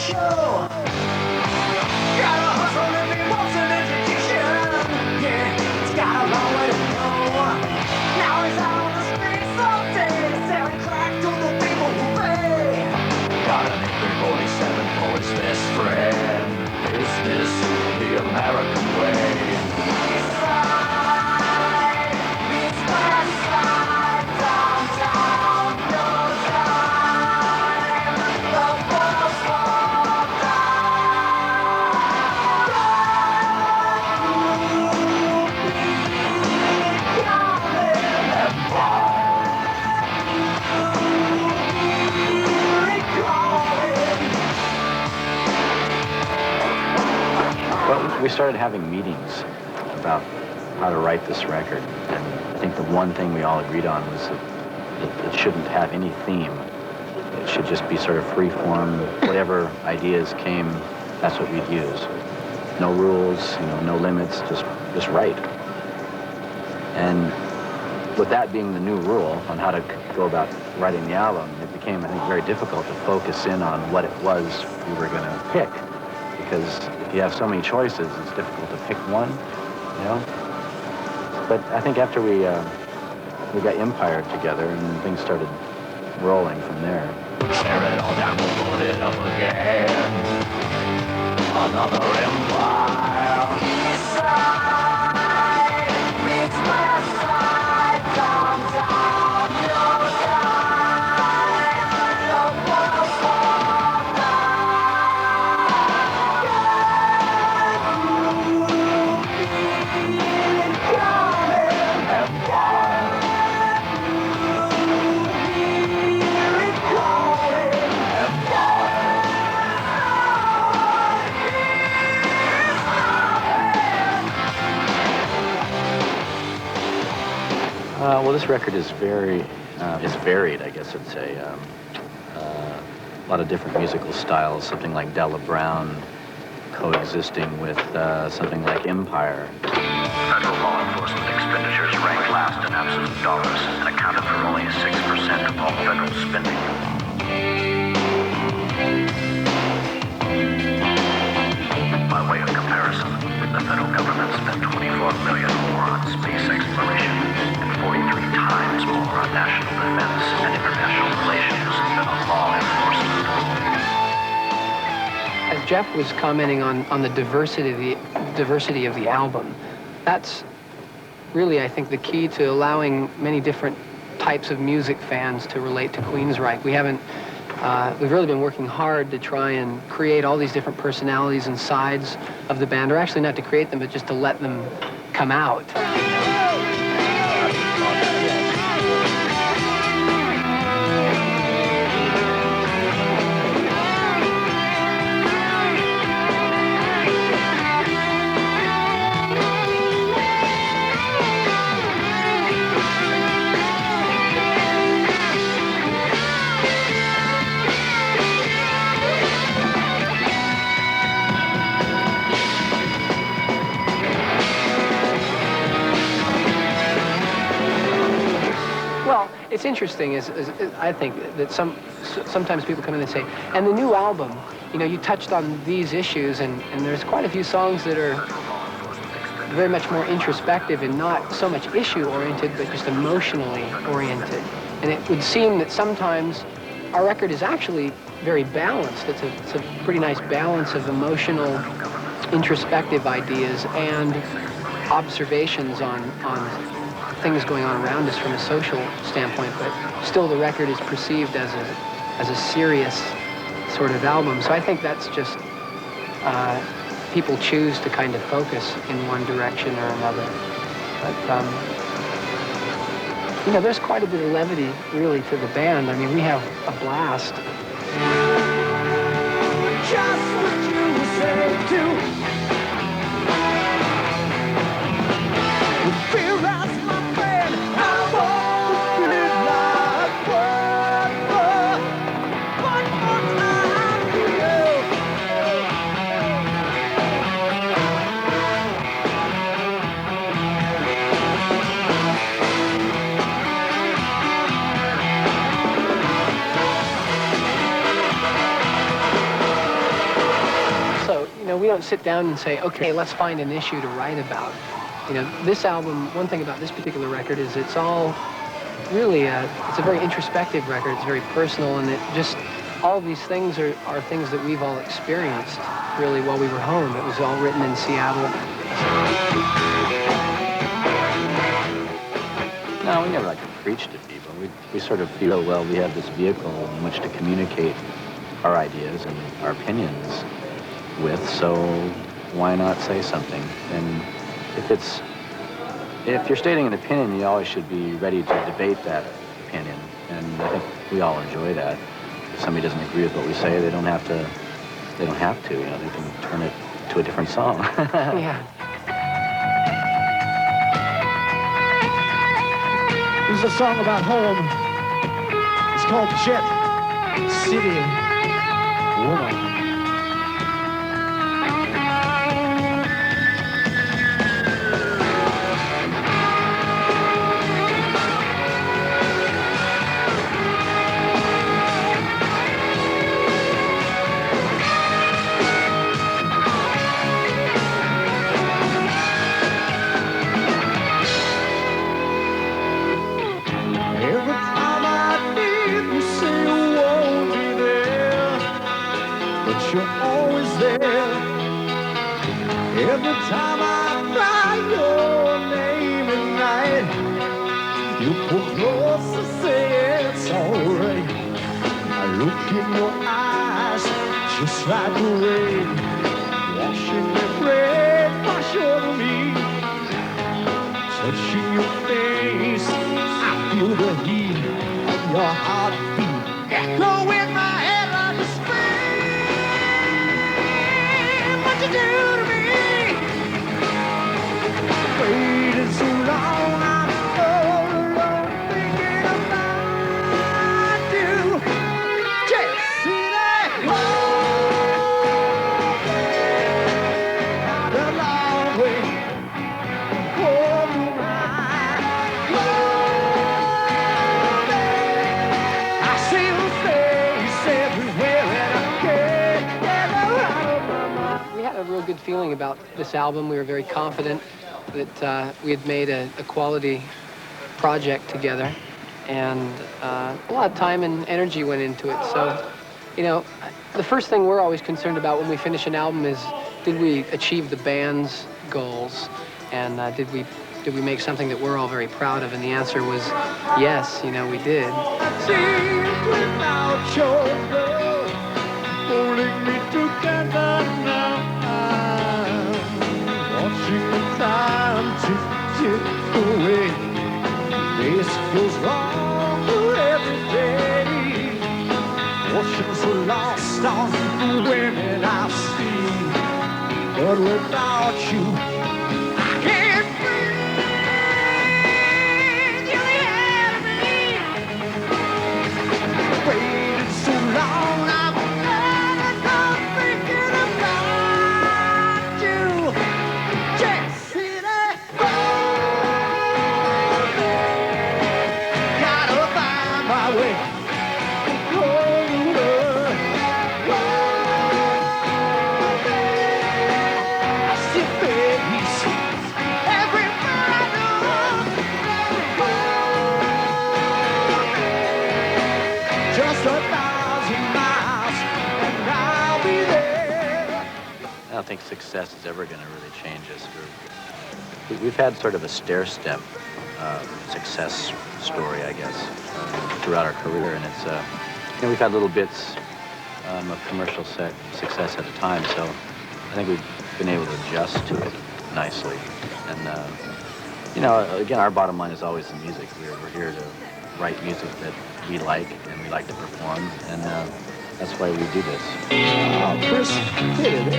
show. Gotta hustle if he wants an education. Yeah, it's got a long way to go. Now he's out on the streets all day, selling crack to the people who pay. Got an AK-47 for his best friend. Is this the American way? East side meets west side, downtown, no time. The walls fall Well, we started having meetings about how to write this record, and I think the one thing we all agreed on was that it shouldn't have any theme. It should just be sort of free form. Whatever ideas came, that's what we'd use. No rules, no limits, just write. And with that being the new rule on how to go about writing the album, it became, I think, very difficult to focus in on what it was we were going to pick. Because if you have so many choices, it's difficult to pick one, But I think after we got Empire together, and then things started rolling from there. tear it all down, we'll put it up again. Another empire. East side meets west side, downtown, no time. The walls fall down. Well, this record is is varied, I guess I'd say. A lot of different musical styles, something like Della Brown coexisting with something like Empire. Federal law enforcement expenditures ranked last in absolute dollars and accounted for only 6% of all federal spending. By way of comparison, the federal government spent $24 million more on space exploration and 43 times more on national defense and international relations than on law enforcement. As Jeff was commenting on the diversity of the album, that's really, I think, the key to allowing many different types of music fans to relate to Queensryche. We've really been working hard to try and create all these different personalities and sides of the band, or actually not to create them, but just to let them come out. It's interesting, is I think, that sometimes people come in and say, and the new album, you touched on these issues, and there's quite a few songs that are very much more introspective and not so much issue-oriented, but just emotionally oriented. And it would seem that sometimes our record is actually very balanced. It's a pretty nice balance of emotional, introspective ideas and observations on things going on around us from a social standpoint, but still the record is perceived as a serious sort of album. So I think that's just people choose to kind of focus in one direction or another. But there's quite a bit of levity really to the band. I mean, we have a blast. Just what you said to. Fear that's my friend. I won't live like one more time for don't sit down and say, okay, let's find an issue to write about. You know, this album, one thing about this particular record is it's all really, it's a very introspective record. It's very personal, and it just, all of these things are things that we've all experienced, really, while we were home. It was all written in Seattle. No, we never like to preach to people. We sort of feel, well, we have this vehicle in which to communicate our ideas and our opinions with, so why not say something? And if you're stating an opinion, you always should be ready to debate that opinion. And I think we all enjoy that. If somebody doesn't agree with what we say, they don't have to, you know, they can turn it to a different song. Yeah. This is a song about home. It's called Jet City Woman. You're always there. Every time I cry your name at night, you pull close to say it's alright. I look in your eyes just like the rain, washing every wash over me. Touching your face, I feel the heat of your heartbeat. Echo in my head like a scream. What you do to me? Waited so long, I'm all alone thinking about you. Just see that the long way home. I see your face everywhere, and I can't get out of my mind. We had a real good feeling about this album. We were very confident that we had made a quality project together, and a lot of time and energy went into it. So, you know, the first thing we're always concerned about when we finish an album is, did we achieve the band's goals, and did we make something that we're all very proud of? And the answer was yes. You know, we did. Without your love holding me together now, watching the time tick away. This feels longer every day. Oceans are lost on the women I've seen, but without you, I can't breathe. You're the enemy. Waited so long, I'm not thinking about you. Just see that gotta find my way. I see face every just 1,000 miles, and I'll be there. I don't think success is ever going to really change us. We've had sort of a stair-step success story, I guess, throughout our career, and it's, you know, we've had little bits of commercial success at a time, so I think we've been able to adjust to it nicely. And, you know, again, our bottom line is always the music. We're here to write music that we like and we like to perform, and that's why we do this. Oh, Chris did it.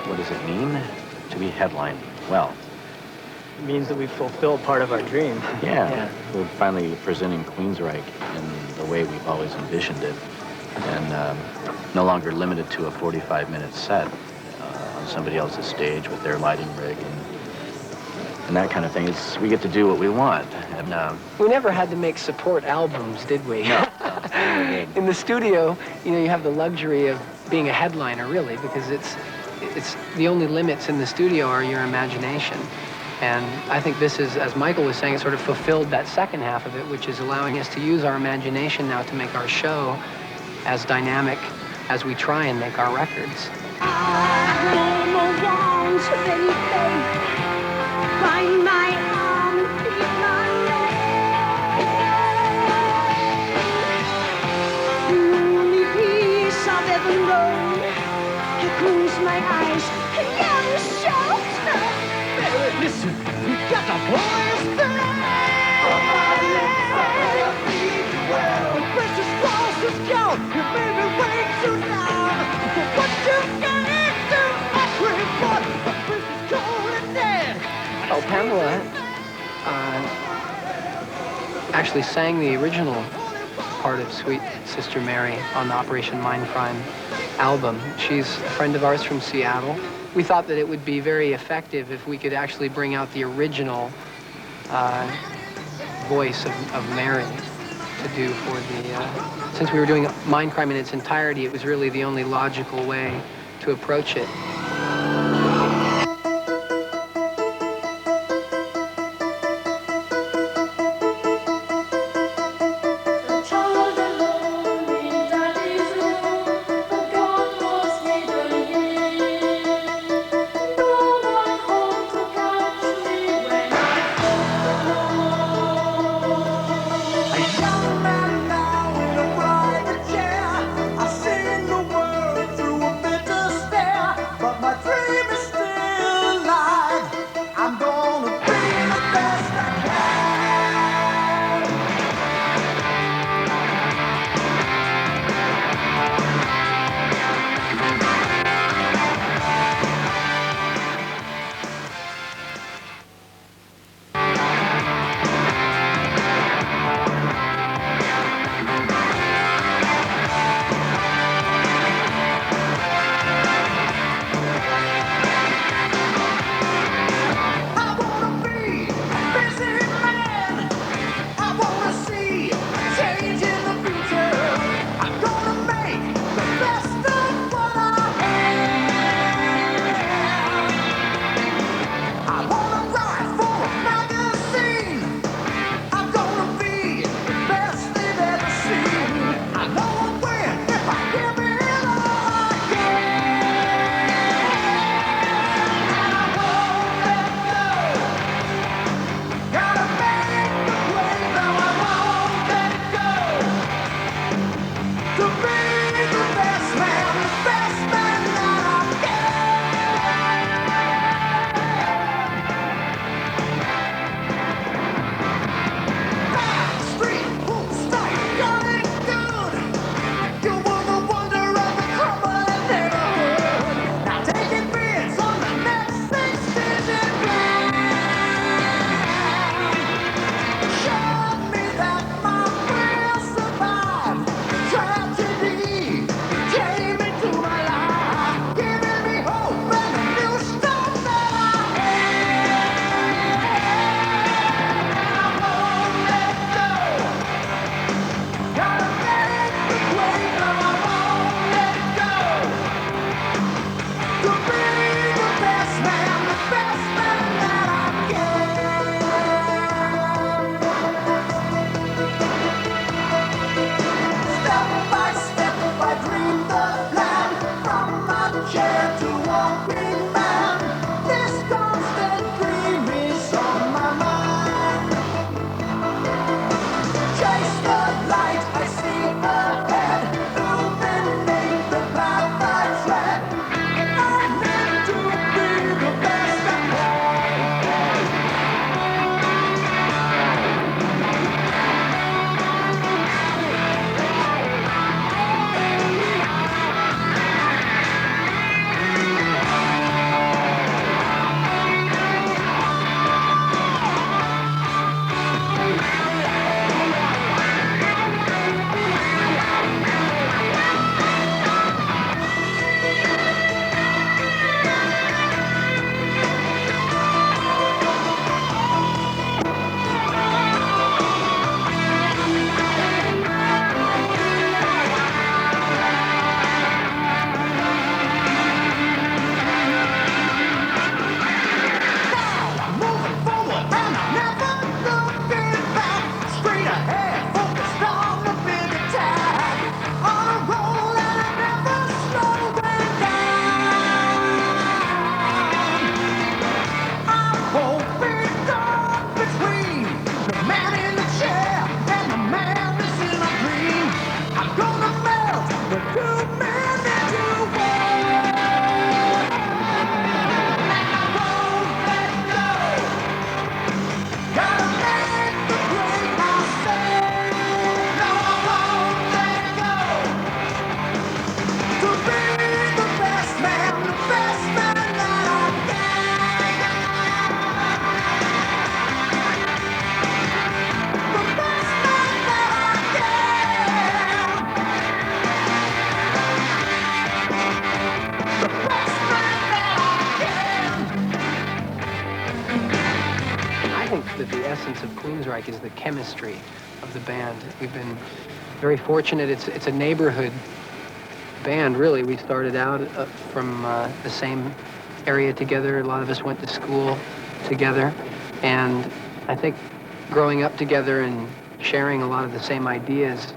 What does it mean to be headlining? Well, means that we've fulfilled part of our dream. Yeah. We're finally presenting Queensryche in the way we've always envisioned it, and no longer limited to a 45-minute set on somebody else's stage with their lighting rig and that kind of thing. We get to do what we want. And we never had to make support albums, did we? No. In the studio, you have the luxury of being a headliner, really, because it's the only limits in the studio are your imagination. And I think this is, as Michael was saying, it sort of fulfilled that second half of it, which is allowing us to use our imagination now to make our show as dynamic as we try and make our records. Find my arm, keep my leg. The only peace I've ever known. You close my eyes and yell shout. Baby, listen, we got the boys there. On my lips, I better feed you well. The precious cross is gone. You made me way too loud. For what you gave to everyone. The precious cold and dead. Oh, Pamela actually sang the original part of Sweet Sister Mary on the Operation Mindcrime album. She's a friend of ours from Seattle. We thought that it would be very effective if we could actually bring out the original voice of Mary to do for the... since we were doing Mindcrime in its entirety, it was really the only logical way to approach it. think that the essence of Queensryche is the chemistry of the band. We've been very fortunate. It's a neighborhood band, really. We started out from the same area together. A lot of us went to school together. And I think growing up together and sharing a lot of the same ideas